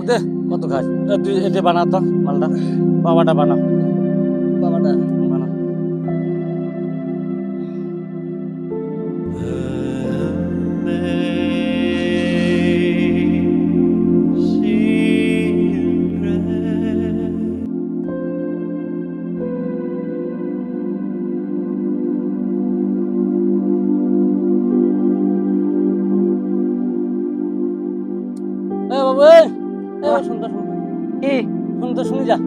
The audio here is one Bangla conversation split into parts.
দে কত খাস তুই এটা বানা তো মালটা বাবাটা বানা বাবাটা বানা বাবু শুনতে কি শুনতে শুনি যা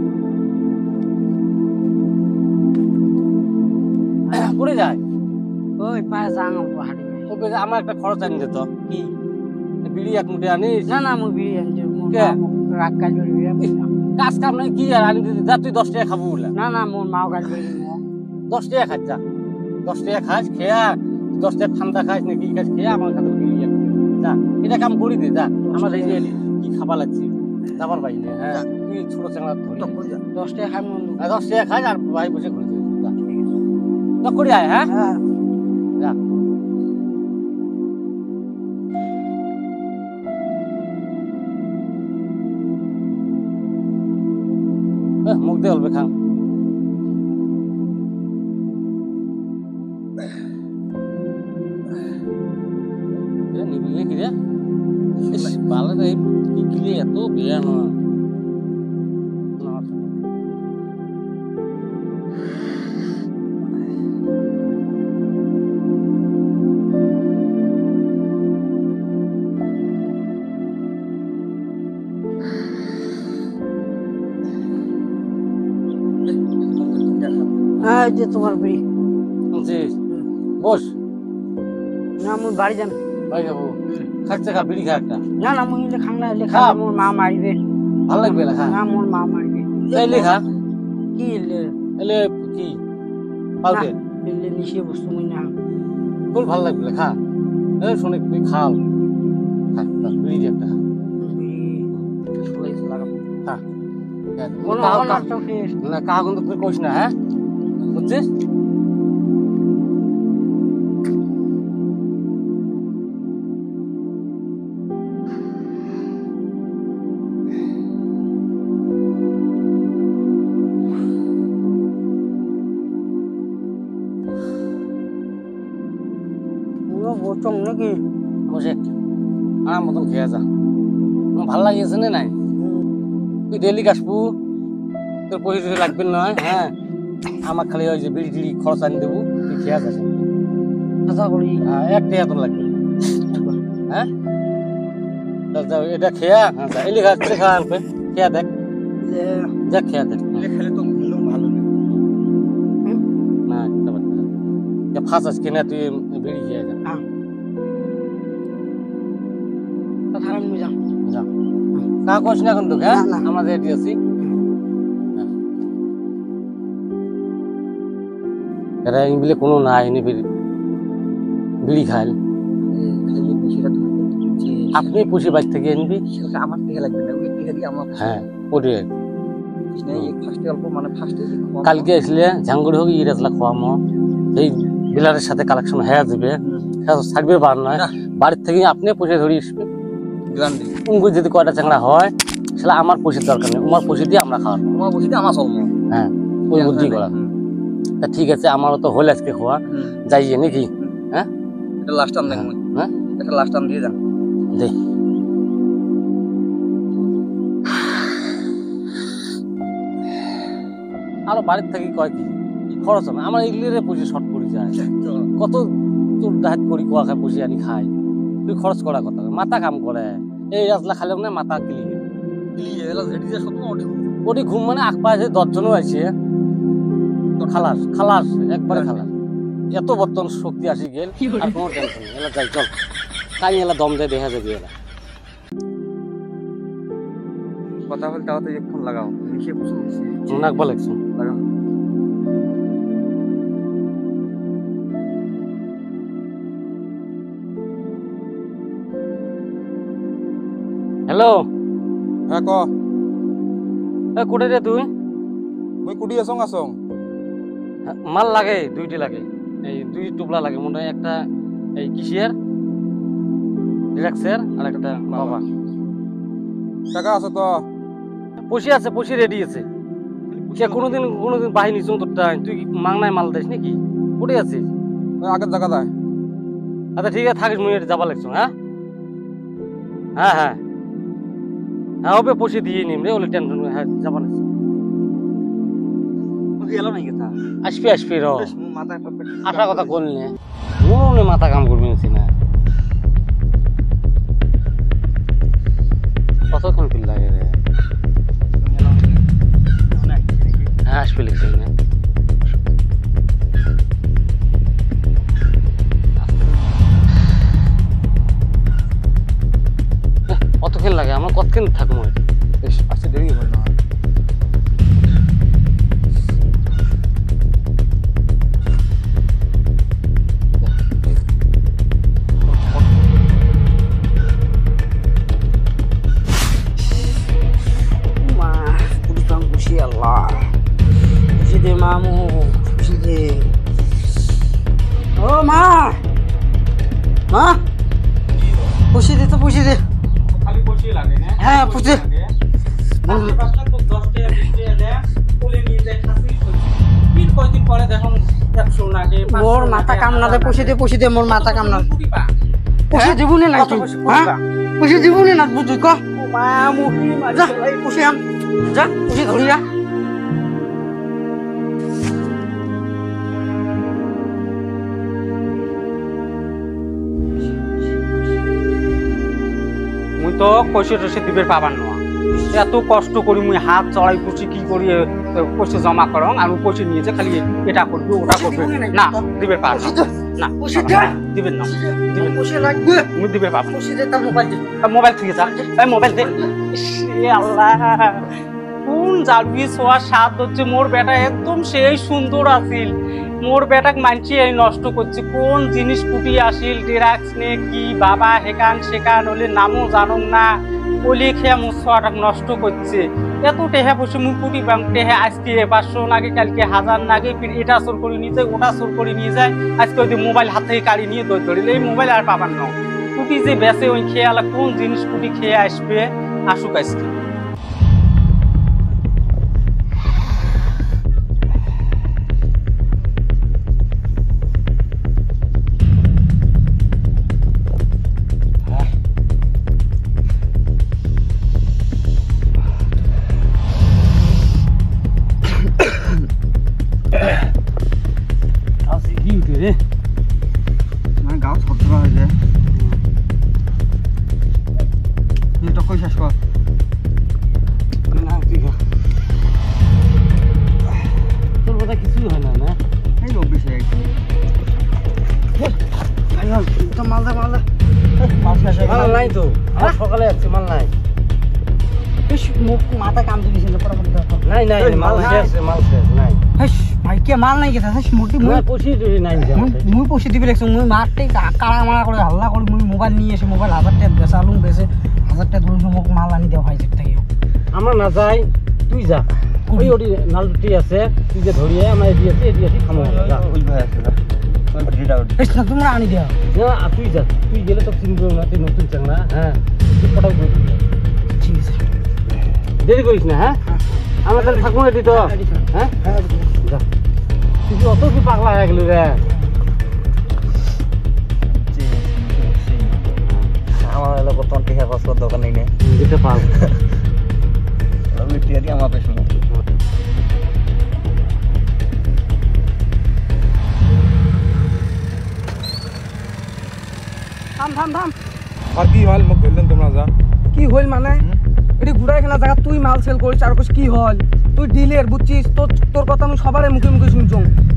পড়ে যায় ওই পায়ে যাঙা হাঁটি আমার একটা খরচ আনি দিত কি বিড়ি এক মুঠে আনিস না না আমি বিড়ি আনছি রাগ কাজ করবি কাজ কাম নাই কি আর আনি দিতে যা তুই 10 টাকা খাবো বলে না না মোর মাও কাজ করবি 10 টাকা খাস যা 10 টাকা খাস খেয়া 10 টাকা ঠান্ডা খাস না কি খাস খেয়া আমার কাছে বিড়ি যা এটা কাম করি দে যা আমার এই যে কি খাবার লাগছে যাবার বাইরে হ্যাঁ তুই ছোট চাংড়া ধরি 10 টাকা খাই 10 টাকা খাস আর ভাই বসে ঘুরে যা তো করে আয় হ্যাঁ যা মুখ দিয়ে অল্প খান নিবিলে কি রে ভালো রে কি গিলে এত বিয়া না যে তোমার বিড়ি বস না মুই বাড়ি যাম বাড়ি যাবো খাচ্ছে খা বিড়ি খা একটা না না মুই খাং না লেখা মোর মা মারিবে ভালো লাগবে লেখা না মোর মা মারিবে লেখা কি এলে কি পাউডার এলে নিশে বস্তু মুই না তোর ভালো লাগবে লেখা শুনে তুই খাও খা বিড়ি একটা না কাহা কিন্তু তুই কইস না হ্যাঁ বুঝছিস বোচং নাকি বসে আমার মতন খেয়ে যা ভাল লাগিয়েছে না নাই তুই ডেলি কাশবু তোর পয়সা লাগবে নয় হ্যাঁ আমার খালি ওই যে বিড়ি টিড়ি খরচ আনি দেবো তুই খেয়ে যাস আশা করি হ্যাঁ এক টাকা তোর লাগবে হ্যাঁ এটা খেয়া হ্যাঁ এলি খাচ্ছে খা অল্প খেয়া দেখ দেখ খেয়া দেখ খেলে তো ভালো না ফাঁস আজকে না তুই বিড়ি খেয়ে যা যা কা কোশ না কিন্তু হ্যাঁ আমাদের এটি আছি এরা ইংবিলে কোনো নাই নি বিড়ি খাইল আপনি পুষি বাড়ি থেকে আনবি আমার থেকে লাগবে না ওই থেকে দিয়ে আমার হ্যাঁ ওটি ফার্স্টে অল্প মানে ফার্স্টে কালকে আসলে ঝাঙ্গুড়ি হোক ইরাজলা খাওয়ামো এই বিলারের সাথে কালেকশন হয়ে যাবে ছাড়বে বার নয় বাড়ির থেকে আপনি পুষে ধরে আসবে উঙ্গুর যদি কয়টা চাংড়া হয় সেটা আমার পয়সার দরকার নেই তোমার পয়সা দিয়ে আমরা খাওয়াবো তোমার পয়সা দিয়ে আমার চলবো হ্যাঁ ওই বুদ্ধি করা তা ঠিক আছে আমারও তো হলে আজকে খাওয়া যাইয়ে নাকি হ্যাঁ এটা লাস্ট টাইম দেখুন হ্যাঁ এটা লাস্ট টাইম দিয়ে যান দে আরো বাড়ির থেকে কয় কি খরচ হবে আমার ইগলিরে পয়সা শর্ট পড়ে যায় কত তোর ডাহাত করি কোয়া খায় পয়সা আনি খাই তুই খরচ করা কথা মাথা কাম করে এই রাজলা খালেও না মাথা ক্লিয়ে ওটি ঘুম মানে আখ পাশে 10 জনও আছে খালাস খালাস একবারে খালাস এত বর্তমান শক্তি আসি গেল আর কোনো টেনশন নেই এলা যাই চল কাই এলা দম দেয় দেখা যাবে এলা কথা বলতে হতো যে ফোন লাগাও মিশে পছন্দ দিছি নাকবা লাগছে লাগাও হ্যালো হ্যাঁ ক এ কোটে রে তুই মুই কুটি আসং আসং মাল লাগে দুইটি লাগে এই দুই টুপলা লাগে মনে হয় একটা এই কিসের ডিরাক্সের আর একটা বাবা টাকা আছে তো পয়সা আছে পয়সা রেডি আছে সে কোনোদিন বাহিনী চুন তোরটা তুই কি মাংনায় মাল দিস নাকি কোটে আছিস ওই আগের জায়গা যায় আচ্ছা ঠিক আছে থাকিস মুই যাবা লাগছো হ্যাঁ হ্যাঁ হ্যাঁ হ্যাঁ হবে পয়সা দিয়ে নিম রে ওলে টেনশন হ্যাঁ যাবা লাগছো গেল নাই কথা আসবি র মাথা আশা কথা করলি মনে মাথা কাম করবি না কতক্ষণ ফিল লাগে রে হ্যাঁ আসবি লিখছি না কতক্ষণ লাগে আমার কতক্ষণ থাকবো আসতে দেরি হবে না মামু খুশি দে ও মা মা খুশি দে তো খুশি দে খালি পয়সা লাগে না হ্যাঁ পুষে মোর মাথা কাম না দে পুষি দে মোর মাথা কাম না পুষে দিবুনি না তুই হ্যাঁ পুষে দিবুনি না বুঝু ক মামু যা পুষে আম যা পুষে ধরি যা মুই তো পয়সা টয়সা দিবের পাবার না এত কষ্ট করি মুই হাত চড়াই করছি কি করি পয়সা জমা করং আর পয়সা নিয়েছে খালি এটা করবি ওটা করবি না দিবের পার না দিবেন না দিবেন পুষে লাগবে মুই দিবের পাব পুষে দে তা মোবাইল দে মোবাইল থেকে যা এই মোবাইল দে এ আল্লাহ কোন জালবি সোয়ার স্বাদ হচ্ছে মোর বেটা একদম সেই সুন্দর আছিল মোর বেটাক মানছি এই নষ্ট করছে কোন জিনিস কুটি আসিল ড্রাগস নে কি বাবা হেকান সেকান হলে নামও জানং না ওলি খেয়া মোর সোয়াটাক নষ্ট করছে এত টেহা বসে মুই কুটি বাং টেহা আজকে 500 নাগে কালকে 1000 নাগে ফির এটা চোর করে নিয়ে যায় ওটা চোর করে নিয়ে যায় আজকে ওই মোবাইল হাত থেকে কাড়ি নিয়ে ধরিলে এই মোবাইল আর পাবার না কুটি যে বেসে ওই খেয়ালা কোন জিনিস কুটি খেয়ে আসবে আসুক আজকে রে না গাও ছোট হয়ে যায় এটা কই শেষ কর না ঠিক আছে তোর কথা কিছুই হয় না না এই লোক বেশি একদম আইও তো মাল দে মাল শেষ মাল নাই তো আমার সকালে আসছে মাল নাই বেশ মুখ মাথা কাম দিছিস না পরামর্শ নাই মাল শেষ নাই হাস ভাই কে মাল নাই গেছে হাস মোটি মুই পয়সা নাই মুই পয়সা দিবি লাগছ মুই মারতে কাড়া মারা করে হাল্লা করে মুই মোবাইল নিয়ে এসে মোবাইল 1000 টাকা বেচালুম বেচে 1000 টাকা ধরে মোক মাল আনি দেও ভাই যেত থেকে আমার না যাই তুই যা ওই ওটি নালটি আছে তুই যে ধরিয়ে আমার দিয়েছি খামো যা ওই ভাই আছে না ওই ভিডিওটা বেশ না তোমরা আনি দেও না তুই যা তুই গেলে তো চিনবো না তুই নতুন চাংলা হ্যাঁ তুই পটাও করে ঠিক আছে দেরি করিস না হ্যাঁ আমরা তাহলে থাকবো রেডি তো হ্যাঁ যা তুই অত কি পাগলা হয়ে গেলি রে আমার এলাকা কত টাকা খরচ করার দরকার নেই দিতে পারবো আমি টিয়ারি আমার পেছনে থাম আর কি হল মোক বললেন তোমরা যা কি হইল মানে এটি ঘুরাই খেলা জায়গা তুই মাল সেল করিস আর কি হল তুই ডিলের বুঝছিস তোর কথা আমি সবার মুখে মুখে শুনছ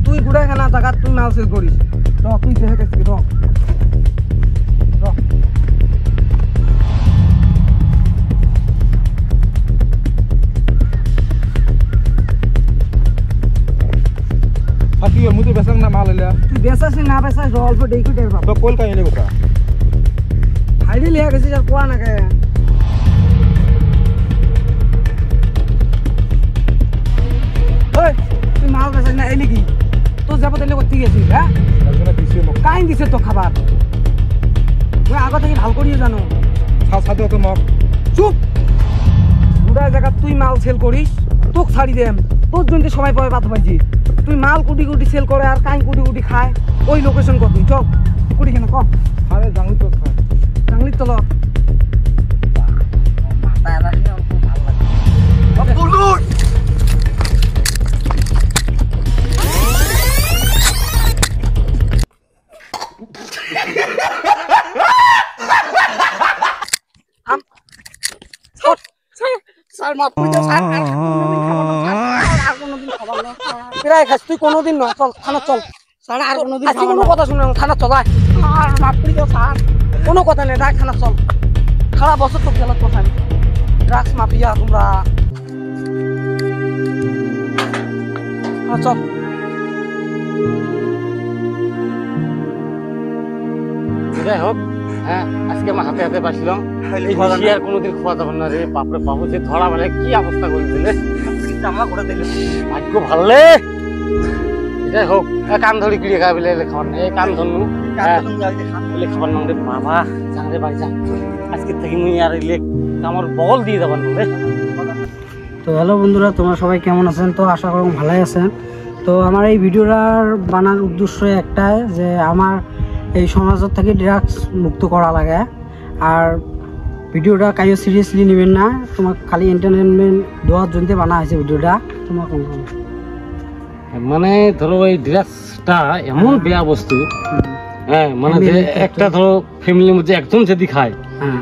তুই ঘুরাই খেলা জায়গা তুই মাল সেল করিস তুই দেখে গেছিস মাল হইলা তুই বেচাস না বেচাস অল্প দেখি টের পাবো তো কোল কাই এনে কথা হাইডি লিয়া গেছিস আর কোয়া নাকি ওই তুই মাল বেচাস না এলি কি তোর যাবো তাহলে করতে গেছিস হ্যাঁ একজনে দিছে মোক কাইন দিছে তো খাবার তুই আগত থেকে ভাল করিয়ে জানো সাথে তো মোক চুপ গুড়া জায়গা তুই মাল সেল করিস তোক ছাড়ি দেম তোর জন্য সময় পাবে বাদ পাইছি তুই মাল কোটি কোটি সেল করে আর কাইন কোটি কোটি খায় ওই লোকেশন কর তুই চল কোটি কেন কম আরে জাঙ্গি তো খায় টাংলির তল স্যার মাফ করে দাও স্যার আর কোনোদিন খাবার না প্রায় খাস তুই কোনোদিন নয় চল থানা চল স্যার আর কোনোদিন আজকে কোনো কথা শুনে থানা চল আয়। আর মাফ করে দাও স্যার কোনো কথা নেই ডাক থানা চল সারা বছর তো গেল কথা ড্রাগস মাফিয়া তোমরা চল যাই হোক, হ্যাঁ আজকে আমার হাতে হাতে পাইছিলাম এই বেশি আর কোনোদিন খাওয়া যাবে না রে। বাপরে বাবু যে ধরা বেলা কি অবস্থা করে দিলে, জামা করে দিলে ভাগ্য ভাললে। যাই হোক, কান ধরি কিড়ে গা বিলে খাবার না, এই কান ধরনু এলে খাবার নাম রে বাবা। যান রে বাড়ি যা, আজকে থেকে মুই আর এলে আমার বল দিয়ে যাবার না রে। তো হ্যালো বন্ধুরা, তোমরা সবাই কেমন আছেন? তো আশা করি ভালোই আছেন। তো আমার এই ভিডিওটার বানার উদ্দেশ্য একটাই যে আমার এই সমাজের থেকে ড্রাগস মুক্ত করা লাগে। আর ভিডিওটা কাইও সিরিয়াসলি নেবেন না, তোমার খালি এন্টারটেনমেন্ট দেওয়ার জন্য বানা হয়েছে ভিডিওটা। তোমার কোন মানে ধরো এই ড্রাগসটা এমন বেয়া বস্তু, হ্যাঁ মানে যে একটা ধরো ফ্যামিলির মধ্যে একজন যদি খায়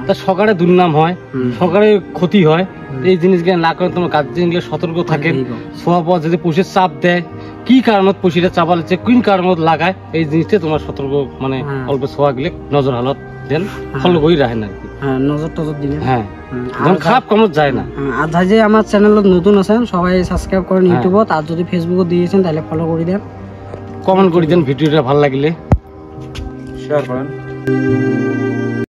তা সকালে দুর্নাম হয়, সকালে ক্ষতি হয়। এই জিনিসগুলো না করে তোমার গার্জেনগুলো সতর্ক থাকেন। শোয়া পাওয়া যদি পুষের চাপ দেয়, কি কারণত পুষিটা চাপালেছে, কোন কারণত লাগায়, এই জিনিসটা তোমার সতর্ক মানে অল্প শোয়া গেলে নজর হালত দেন, ফলো করে রাখেন আর কি। নজর টজর দিলে হ্যাঁ খারাপ কামত যায় না। আর যাই যে আমার চ্যানেলত নতুন আছেন সবাই সাবস্ক্রাইব করেন ইউটিউবত, আর যদি ফেসবুকত দিয়েছেন তাহলে ফলো করে দেন, কমেন্ট করে দেন ভিডিওটা ভালো লাগলে। শেয়ার করেন।